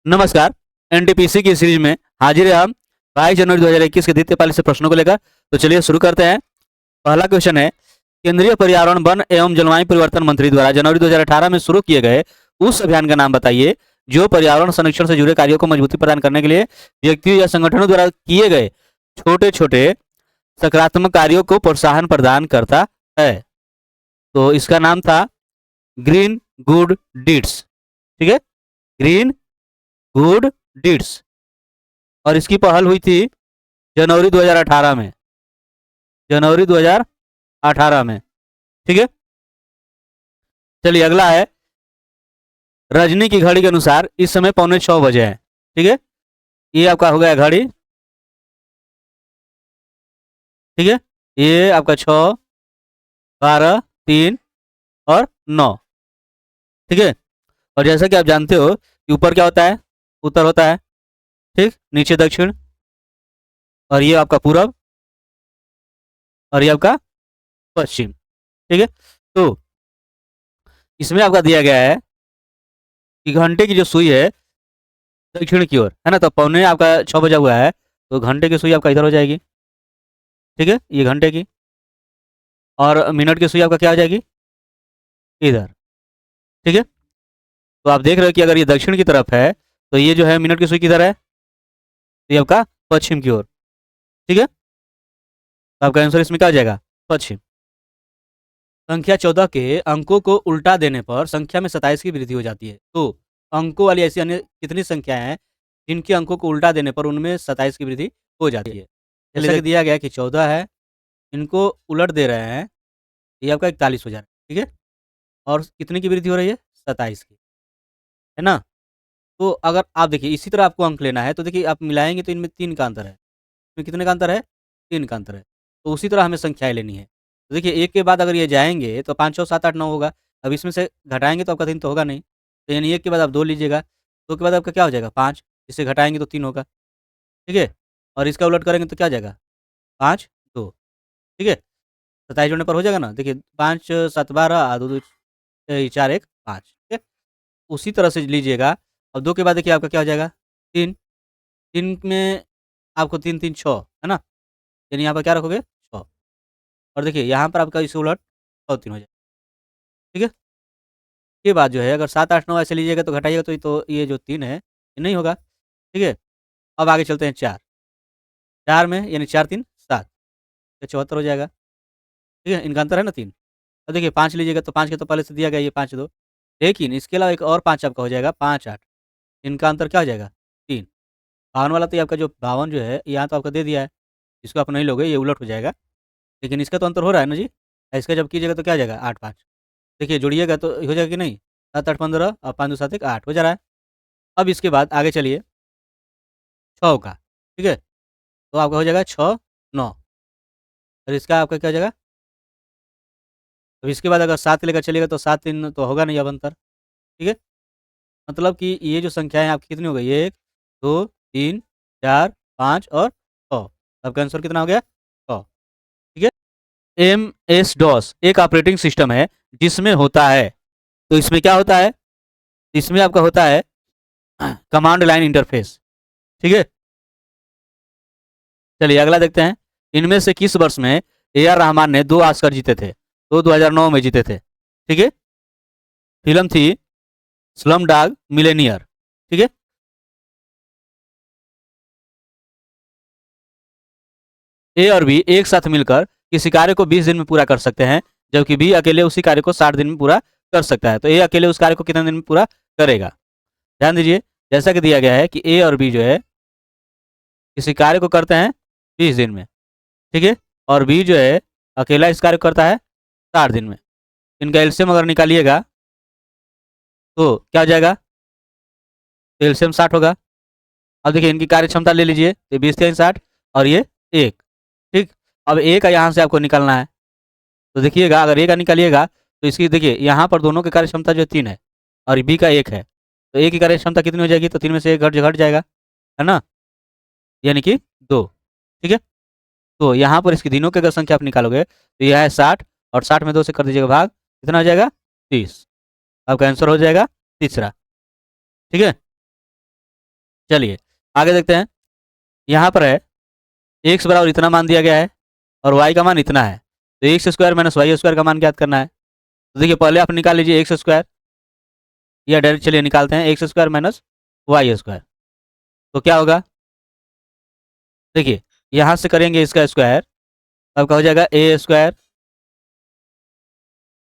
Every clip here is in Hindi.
नमस्कार। एनटीपीसी की सीरीज में हाजिर है हम 22 जनवरी 2021 के द्वितीय पाली से प्रश्नों को लेकर। तो चलिए शुरू करते हैं। पहला क्वेश्चन है, केंद्रीय पर्यावरण वन एवं जलवायु परिवर्तन मंत्री द्वारा जनवरी 2018 में शुरू किए गए उस अभियान का नाम बताइए जो पर्यावरण संरक्षण से जुड़े कार्यों को मजबूती प्रदान करने के लिए व्यक्तियों या संगठनों द्वारा किए गए छोटे छोटे सकारात्मक कार्यों को प्रोत्साहन प्रदान करता है। तो इसका नाम था ग्रीन गुड डीड्स। ठीक है, ग्रीन गुड डीड्स। और इसकी पहल हुई थी जनवरी 2018 में, जनवरी 2018 में। ठीक है, चलिए अगला है, रजनी की घड़ी के अनुसार इस समय 5:45 है। ठीक है, ये आपका हो गया घड़ी। ठीक है, ये आपका 6, 12, 3 और 9। ठीक है, और जैसा कि आप जानते हो कि ऊपर क्या होता है, उत्तर होता है। ठीक, नीचे दक्षिण, और ये आपका पूरब, और ये आपका पश्चिम। ठीक है, तो इसमें आपका दिया गया है कि घंटे की जो सुई है दक्षिण की ओर है ना, तो पौने आपका 6 बजा हुआ है, तो घंटे की सुई आपका इधर हो जाएगी। ठीक है, ये घंटे की, और मिनट की सुई आपका क्या हो जाएगी, इधर। ठीक है, तो आप देख रहे हो कि अगर ये दक्षिण की तरफ है तो ये जो है मिनट की सुई किधर है, तो ये आपका पश्चिम की ओर। ठीक है, तो आपका आंसर इसमें क्या हो जाएगा, पश्चिम। संख्या 14 के अंकों को उल्टा देने पर संख्या में 27 की वृद्धि हो जाती है। तो अंकों वाली ऐसी अन्य कितनी संख्याएं हैं जिनके अंकों को उल्टा देने पर उनमें 27 की वृद्धि हो जाती है। जैसे कि दिया गया है कि 14 है, इनको उलट दे रहे हैं, ये आपका 41 हो जा रहा है। ठीक है, और कितने की वृद्धि हो रही है, 27 की, है ना। तो अगर आप देखिए इसी तरह आपको अंक लेना है तो देखिए आप मिलाएंगे तो इनमें 3 का अंतर है। इसमें कितने का अंतर है, 3 का अंतर है। तो उसी तरह हमें संख्याएं लेनी है। तो देखिए एक के बाद अगर ये जाएंगे तो 5 6 7 8 9 होगा। अब इसमें से घटाएंगे तो आपका 3 तो होगा नहीं, तो यानी एक के बाद आप 2 लीजिएगा, 2 के बाद आपका क्या हो जाएगा, 5। इससे घटाएंगे तो 3 होगा। ठीक है, और इसका उलट करेंगे तो क्या आ जाएगा, 5 2। ठीक है, 27 जोड़ने पर हो जाएगा ना। देखिए 5 7 12, 2 2 4 1 5। ठीक है, उसी तरह से लीजिएगा। और 2 के बाद देखिए आपका क्या हो जाएगा, 3। 3 में आपको 3 3 6 है ना, यानी यहाँ पर क्या रखोगे, 6। और देखिए यहाँ पर आपका इसे उलट 6 3 हो जाएगा। ठीक है, ये बात जो है अगर 7 8 9 ऐसे लीजिएगा तो घटाइएगा तो ये जो 3 है ये नहीं होगा। ठीक है, अब आगे चलते हैं 4। 4 में यानी 4 3 7, तो 74 हो जाएगा। ठीक है, इनका अंतर है ना 3। अब देखिए 5 लीजिएगा तो 5 के तो पहले से दिया गया, ये 5 2, लेकिन इसके अलावा एक और 5 आपका हो जाएगा, 5 8। इनका अंतर क्या हो जाएगा, 3। 52 वाला तो ये आपका जो 52 जो है यहाँ तो आपका दे दिया है, इसको आप नहीं लोगे, ये उलट हो जाएगा। लेकिन इसका तो अंतर हो रहा है ना जी, इसका जब कीजिएगा तो क्या आ जाएगा, 8 5। देखिए जोड़िएगा तो हो जाएगा कि नहीं, 7 8 15 और 5 2 7 1 8 हो जा रहा है। अब इसके बाद आगे चलिए 6 का। ठीक है, तो आपका हो जाएगा 6 9, और इसका आपका क्या हो जाएगा। अब इसके बाद अगर 7 लेकर चलिएगा तो 7 3 तो होगा नहीं अब अंतर। ठीक है, मतलब कि ये जो संख्याएँ आपकी कितनी हो गई, 1 2 3 4 5 और 6। आपका आंसर कितना हो गया, 6। ठीक है, एम एस डॉस एक ऑपरेटिंग सिस्टम है जिसमें होता है, तो इसमें क्या होता है, इसमें आपका होता है कमांड लाइन इंटरफेस। ठीक है, चलिए अगला देखते हैं। इनमें से किस वर्ष में ए आर रहमान ने 2 ऑस्कर जीते थे, तो 2009 में जीते थे। ठीक है, फिल्म थी स्लम डॉग मिलेनियर। ठीक है, ए और बी एक साथ मिलकर किसी कार्य को 20 दिन में पूरा कर सकते हैं, जबकि बी अकेले उसी कार्य को 60 दिन में पूरा कर सकता है। तो ए अकेले उस कार्य को कितने दिन में पूरा करेगा। ध्यान दीजिए, जैसा कि दिया गया है कि ए और बी जो है किसी कार्य को करते हैं 20 दिन में। ठीक है, और बी जो है अकेला इस कार्य को करता है 60 दिन में। इनका एलसीएम अगर निकालिएगा तो क्या हो जाएगा, तो एलसीएम 60 होगा। अब देखिए इनकी कार्य क्षमता ले लीजिए, तो 20 3 60 और ये 1। ठीक, अब ए का यहाँ से आपको निकालना है, तो देखिएगा अगर ए का निकालिएगा तो इसकी देखिए यहाँ पर दोनों की कार्य क्षमता जो 3 है और बी का 1 है, तो ए की कार्य क्षमता कितनी हो जाएगी, तो 3 में से 1 घट जाएगा, है ना, यानी कि 2। ठीक है, तो यहाँ पर इसकी दिनों की अगर संख्या आप निकालोगे तो यह है 60, और 60 में 2 से कर दीजिएगा भाग, कितना हो जाएगा, 30। आपका आंसर हो जाएगा तीसरा। ठीक है, चलिए आगे देखते हैं। यहाँ पर है एक्स बराबर इतना मान दिया गया है और वाई का मान इतना है, तो x square minus y square का मान ज्ञात करना है। तो देखिए पहले आप निकाल लीजिए एक्स स्क्वायर, या डायरेक्ट चलिए निकालते हैं x square minus y square. तो क्या होगा, देखिए यहाँ से करेंगे इसका स्क्वायर, आपका हो जाएगा ए स्क्वायर,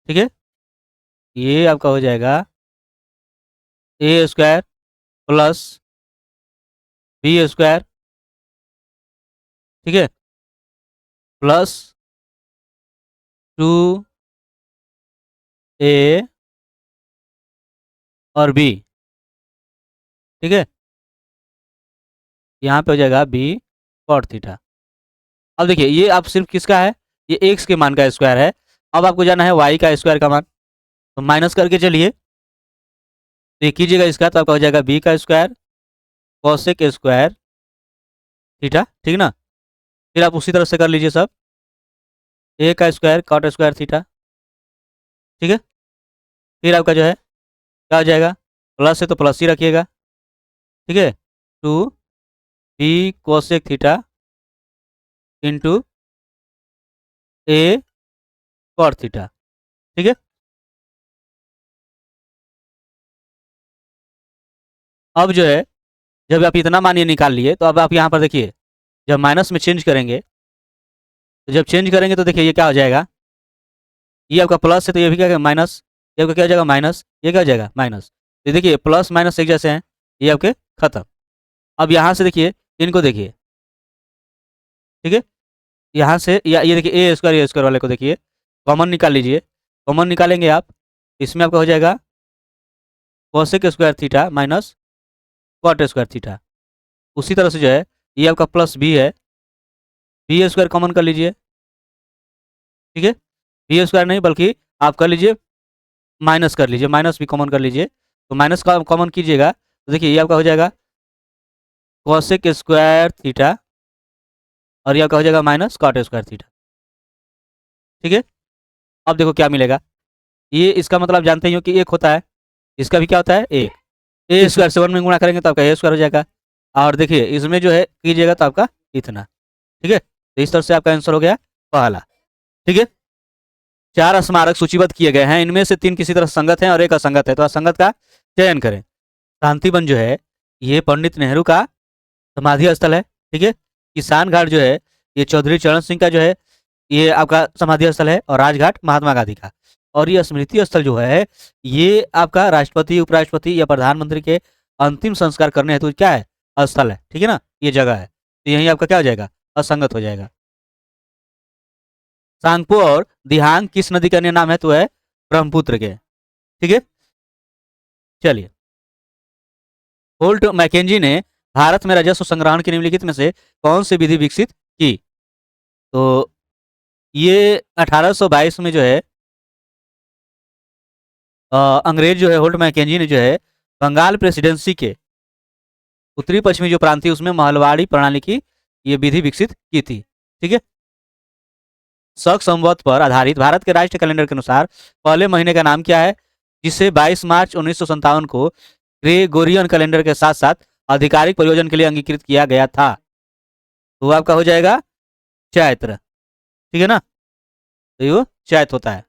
ठीक है, ये आपका हो जाएगा ए स्क्वायर प्लस बी स्क्वायर, ठीक है, प्लस 2a और b, ठीक है, यहाँ पे हो जाएगा b कॉट थीटा। अब देखिए ये आप सिर्फ किसका है, ये एक्स के मान का स्क्वायर है। अब आपको जाना है वाई का स्क्वायर का मान, तो माइनस करके चलिए, तो ये कीजिएगा इसका, तो आपका हो जाएगा b का स्क्वायर कॉसेक स्क्वायर थीटा, ठीक ना। फिर आप उसी तरह से कर लीजिए सब, a का स्क्वायर कॉट स्क्वायर थीटा, ठीक है। फिर आपका जो है क्या हो जाएगा, प्लस है तो प्लस ही रखिएगा, ठीक है, 2b कोसेक थीटा इंटू ए कॉट थीटा, ठीक है। अब जो है जब आप इतना मान ये निकाल लिए, तो अब आप यहाँ पर देखिए जब माइनस में चेंज करेंगे, तो जब चेंज करेंगे तो देखिए ये क्या हो जाएगा, ये आपका प्लस है तो ये भी क्या माइनस, ये आपका क्या हो जाएगा माइनस, ये क्या हो जाएगा माइनस। तो देखिए प्लस माइनस एक जैसे हैं, ये आपके खत्म। अब यहाँ से देखिए इनको देखिए, ठीक है, यहाँ से या ये देखिए ए स्क्वायर वाले को देखिए, कॉमन निकाल लीजिए, कॉमन निकालेंगे आप, इसमें आपका हो जाएगा cosec square theta minus cot square theta. उसी तरह से जो है ये आपका प्लस बी है, बी स्क्वायर कॉमन कर लीजिए, ठीक है, बी स्क्वायर नहीं बल्कि आप कर लीजिए माइनस कर लीजिए, माइनस भी कॉमन कर लीजिए, तो माइनस का कॉमन कीजिएगा, तो देखिए ये आपका हो जाएगा कोसेक स्क्वायर थीटा और ये आपका हो जाएगा माइनस कॉट स्क्वायर थीटा, ठीक है। अब देखो क्या मिलेगा, ये इसका मतलब जानते ही हो कि एक होता है, इसका भी क्या होता है एक, ए स्क्वायर से 1 में गुणा करेंगे तो आपका ए स्क्वायर हो जाएगा, और देखिए इसमें जो है कीजिएगा तो आपका इतना, ठीक है। तो इस तरह से आपका आंसर हो गया पहला, ठीक है। 4 स्मारक सूचीबद्ध किए गए हैं, इनमें से 3 किसी तरह संगत हैं और एक असंगत है, तो असंगत का चयन करें। शांतिवन जो है ये पंडित नेहरू का समाधि स्थल है, ठीक है। किसान घाट जो है ये चौधरी चरण सिंह का जो है ये आपका समाधि स्थल है, और राजघाट महात्मा गांधी का। और ये स्मृति स्थल जो है ये आपका राष्ट्रपति उपराष्ट्रपति या प्रधानमंत्री के अंतिम संस्कार करने हेतु क्या है, स्थल है, ठीक है ना, ये जगह है, तो यही आपका क्या हो जाएगा, असंगत हो जाएगा। सांगपो और दिहांग किस नदी का अन्य नाम है, तो है ब्रह्मपुत्र के, ठीक है। चलिए होल्ट मैकेंजी ने भारत में राजस्व संग्रहण की निम्नलिखित में से कौन सी विधि विकसित की, तो ये 1822 में जो है अंग्रेज जो है होल्ट मैकेंजी ने जो है बंगाल प्रेसिडेंसी के उत्तरी पश्चिमी जो प्रांत थी उसमें महलवाड़ी प्रणाली की ये विधि विकसित की थी, ठीक है। शक संवत पर आधारित भारत के राष्ट्रीय कैलेंडर के अनुसार पहले महीने का नाम क्या है, जिसे 22 मार्च 1957 को ग्रेगोरियन कैलेंडर के साथ साथ आधिकारिक प्रयोजन के लिए अंगीकृत किया गया था, तो वो आपका हो जाएगा चैत्र, ठीक है ना, तो ये चैत होता है।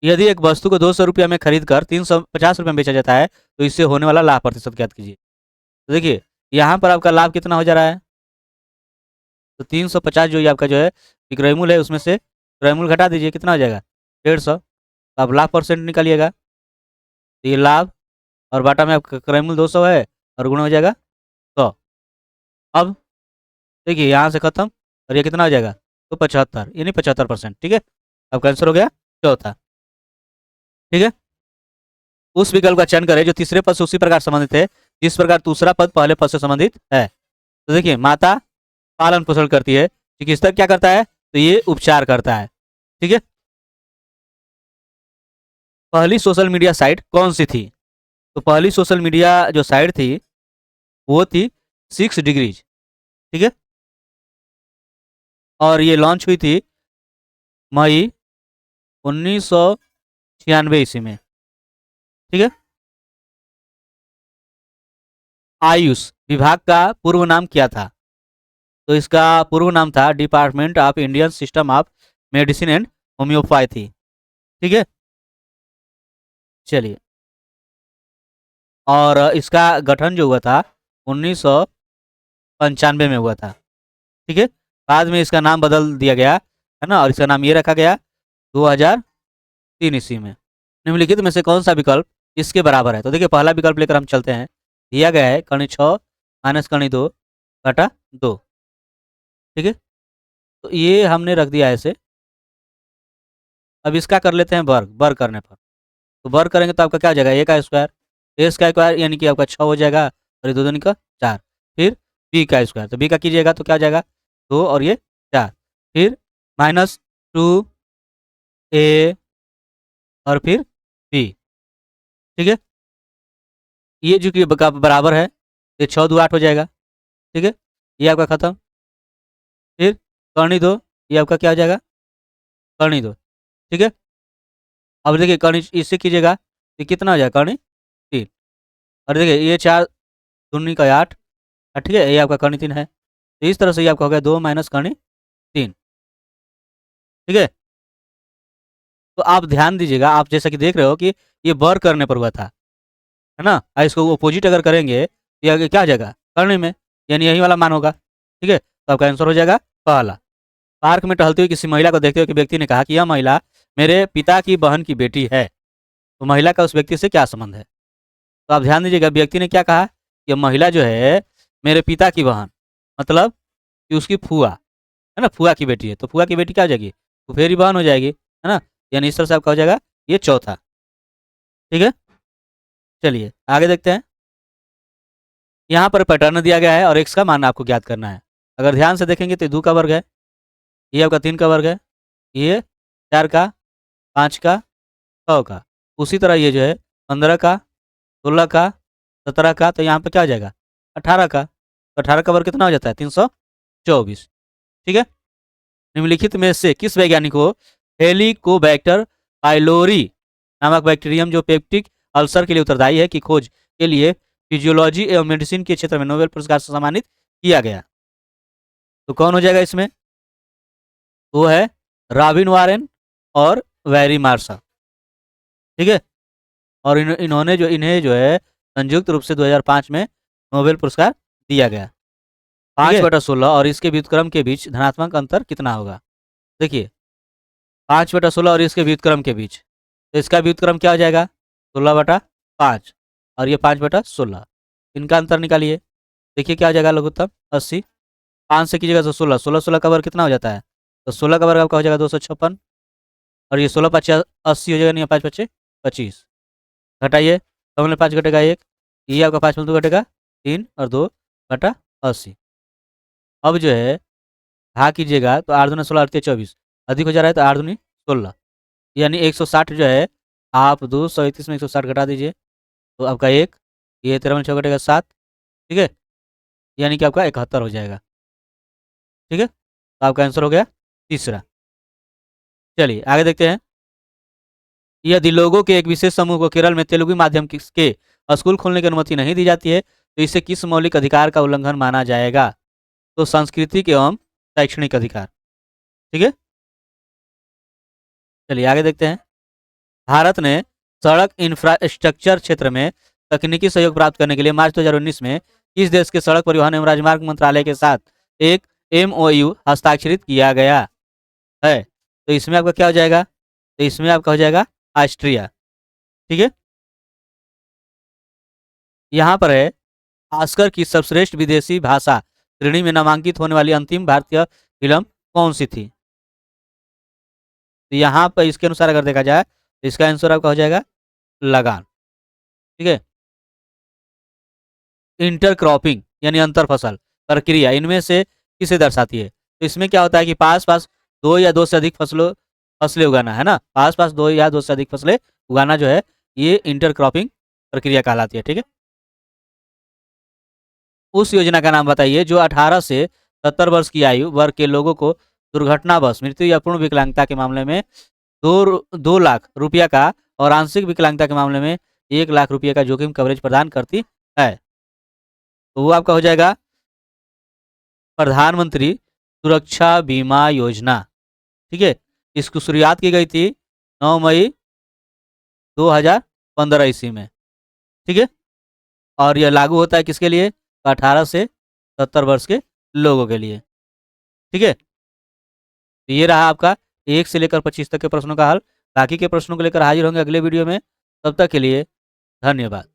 यदि एक वस्तु को 200 रुपया में खरीद कर 350 रुपये में बेचा जाता है, तो इससे होने वाला लाभ प्रतिशत ज्ञात कीजिए। तो देखिए यहाँ पर आपका लाभ कितना हो जा रहा है, तो 350 जो ये आपका जो है विक्रय मूल्य है उसमें से क्रय मूल्य घटा दीजिए, कितना हो जाएगा 150, तो आप लाभ परसेंट निकालिएगा, तो ये लाभ और बाटा में आपका क्रय मूल्य 200 है और गुणा हो जाएगा 100। अब देखिए यहाँ से खत्म, और ये कितना हो जाएगा, तो 75 यानी 75%, ठीक है। आपका आंसर हो गया चौथा, ठीक है। उस विकल्प का चयन करें जो तीसरे पद से उसी प्रकार संबंधित है जिस प्रकार दूसरा पद पहले पद से संबंधित है। तो देखिए माता पालन पोषण करती है, चिकित्सक क्या करता है, तो ये उपचार करता है, ठीक है। पहली सोशल मीडिया साइट कौन सी थी, तो पहली सोशल मीडिया जो साइट थी वो थी 6 डिग्रीज, ठीक है, और ये लॉन्च हुई थी मई 1996 ईस्वी में, ठीक है। आयुष विभाग का पूर्व नाम क्या था? तो इसका पूर्व नाम था department of Indian system of medicine and homeopathy. ठीक है, चलिए। और इसका गठन जो हुआ था 1995 में हुआ था। ठीक है, बाद में इसका नाम बदल दिया गया है ना, और इसका नाम ये रखा गया 2003 ईस्वी में। निम्नलिखित में से कौन सा विकल्प इसके बराबर है? तो देखिए, पहला विकल्प लेकर हम चलते हैं। दिया गया है कर्ण 6 माइनस कर्ण 2 घटा 2। ठीक है, तो ये हमने रख दिया ऐसे। अब इसका कर लेते हैं वर्ग, वर्ग करने पर तो वर्ग करेंगे तो आपका क्या हो जाएगा, ए का स्क्वायर। ए का स्क्वायर यानी कि आपका 6 हो जाएगा, और ये दो दूनी का 4। फिर बी का स्क्वायर, तो बी का कीजिएगा तो क्या हो जाएगा 2 और ये 4। फिर -2a और फिर बी। ठीक है, ये जो कि बराबर है, ये 6 2 8 हो जाएगा। ठीक है, ये आपका खत्म। फिर करनी दो, ये आपका क्या हो जाएगा करनी दो। ठीक है, अब देखिए करनी इससे कीजिएगा तो कितना हो जाएगा करनी 3। और देखिए ये 4 दूनी का 8। ठीक है, ये आपका करनी 3 है, तो इस तरह से ये आपका हो गया 2 माइनस करनी 3। ठीक है, तो आप ध्यान दीजिएगा, आप जैसा कि देख रहे हो कि ये वर्ग करने पर हुआ था, है ना, और इसको अपोजिट अगर करेंगे तो ये आगे क्या आ जाएगा करने में, यानी यही वाला मान होगा। ठीक है, तो आपका आंसर हो जाएगा पहला। पार्क में टहलती हुई किसी महिला को देखते हुए व्यक्ति ने कहा कि यह महिला मेरे पिता की बहन की बेटी है। तो महिला का उस व्यक्ति से क्या संबंध है? तो आप ध्यान दीजिएगा, व्यक्ति ने क्या कहा कि महिला जो है मेरे पिता की बहन, मतलब कि उसकी फुआ, है ना, फुआ की बेटी है, तो फुआ की बेटी क्या हो जाएगी, फुफेरी बहन हो जाएगी, है ना, यानी इस तरह से आपका हो जाएगा ये चौथा। ठीक है, चलिए आगे देखते हैं। यहाँ पर पैटर्न दिया गया है और एक्स का मान आपको ज्ञात करना है। अगर ध्यान से देखेंगे तो 2 का वर्ग है, ये आपका 3 का वर्ग है, ये 4 का, 5 का, 6 का। उसी तरह ये जो है 15 का, 16 का, 17 का, तो यहाँ पे क्या हो जाएगा 18 का। तो 18 का वर्ग कितना हो जाता है 324। ठीक है, निम्नलिखित में से किस वैज्ञानिक को हेलिकोबैक्टर पाइलोरी नामक बैक्टीरियम जो पेप्टिक अल्सर के लिए उत्तरदायी है की खोज के लिए फिजियोलॉजी एवं मेडिसिन के क्षेत्र में नोबेल पुरस्कार से सम्मानित किया गया? तो कौन हो जाएगा इसमें? वो है रॉबिन वारेन और वेरी मार्शल। ठीक है, और इन्हें जो है संयुक्त रूप से 2005 में नोबेल पुरस्कार दिया गया। 5/16 और इसके व्युत्क्रम के बीच धनात्मक अंतर कितना होगा? देखिए 5/16 और इसके व्युत्क्रम के बीच, तो इसका व्युत्क्रम क्या हो जाएगा 16/5, और ये 5/16, इनका अंतर निकालिए। देखिए क्या हो जाएगा लघुत्तम 80। 5 से कीजिएगा तो 16, 16 16 का वर्ग कितना हो जाता है, तो 16 का वर्ग आपका हो जाएगा 256, और ये 16 5 80 हो जाएगा, नहीं 5 5 25। घटाइए, कम 5 घटेगा 1, ये आपका 5 में 2 घटेगा 3 और 2/80। अब जो है भाग कीजिएगा तो 8 दूनी 16 8 24, अधिक हो जा रहा है तो 8 दूनी 16, यानी 160 जो है, आप 231 में 160 घटा दीजिए तो आपका 1, ये 13 में 6 घटेगा 7। ठीक है, यानी कि आपका 71 हो जाएगा। ठीक है, तो आपका आंसर हो गया तीसरा। चलिए आगे देखते हैं। यदि लोगों के एक विशेष समूह को केरल में तेलुगु माध्यम के स्कूल खोलने की अनुमति नहीं दी जाती है तो इसे किस मौलिक अधिकार का उल्लंघन माना जाएगा? तो सांस्कृतिक एवं शैक्षणिक अधिकार। ठीक है, चलिए आगे देखते हैं। भारत ने सड़क इंफ्रास्ट्रक्चर क्षेत्र में तकनीकी सहयोग प्राप्त करने के लिए मार्च 2019 में किस देश के सड़क परिवहन एवं राजमार्ग मंत्रालय के साथ एक MOU हस्ताक्षरित किया गया है? तो इसमें आपका क्या हो जाएगा, तो इसमें आपका हो जाएगा ऑस्ट्रिया। ठीक है, यहाँ पर है ऑस्कर की सर्वश्रेष्ठ विदेशी भाषा श्रेणी में नामांकित होने वाली अंतिम भारतीय फिल्म कौन सी थी? तो यहाँ पर इसके अनुसार अगर देखा जाए तो इसका आंसर आपका हो जाएगा लगान। ठीक है, इंटरक्रॉपिंग यानी अंतर फसल प्रक्रिया इनमें से किसे दर्शाती है? तो इसमें क्या होता है कि पास पास दो या दो से अधिक फसलें उगाना, है ना, पास पास दो या दो से अधिक फसलें उगाना जो है ये इंटरक्रॉपिंग प्रक्रिया कहलाती है। ठीक है, उस योजना का नाम बताइए जो 18 से 70 वर्ष की आयु वर्ग के लोगों को दुर्घटनावश मृत्यु या पूर्ण विकलांगता के मामले में 2 लाख रुपया का और आंशिक विकलांगता के मामले में 1 लाख रुपये का जोखिम कवरेज प्रदान करती है। तो वो आपका हो जाएगा प्रधानमंत्री सुरक्षा बीमा योजना। ठीक है, इसकी शुरुआत की गई थी 9 मई 2015 ईस्वी में। ठीक है, और यह लागू होता है किसके लिए? 18 से 70 वर्ष के लोगों के लिए। ठीक है, तो ये रहा आपका 1 से लेकर 25 तक के प्रश्नों का हल। बाकी के प्रश्नों को लेकर हाजिर होंगे अगले वीडियो में। तब तक के लिए धन्यवाद।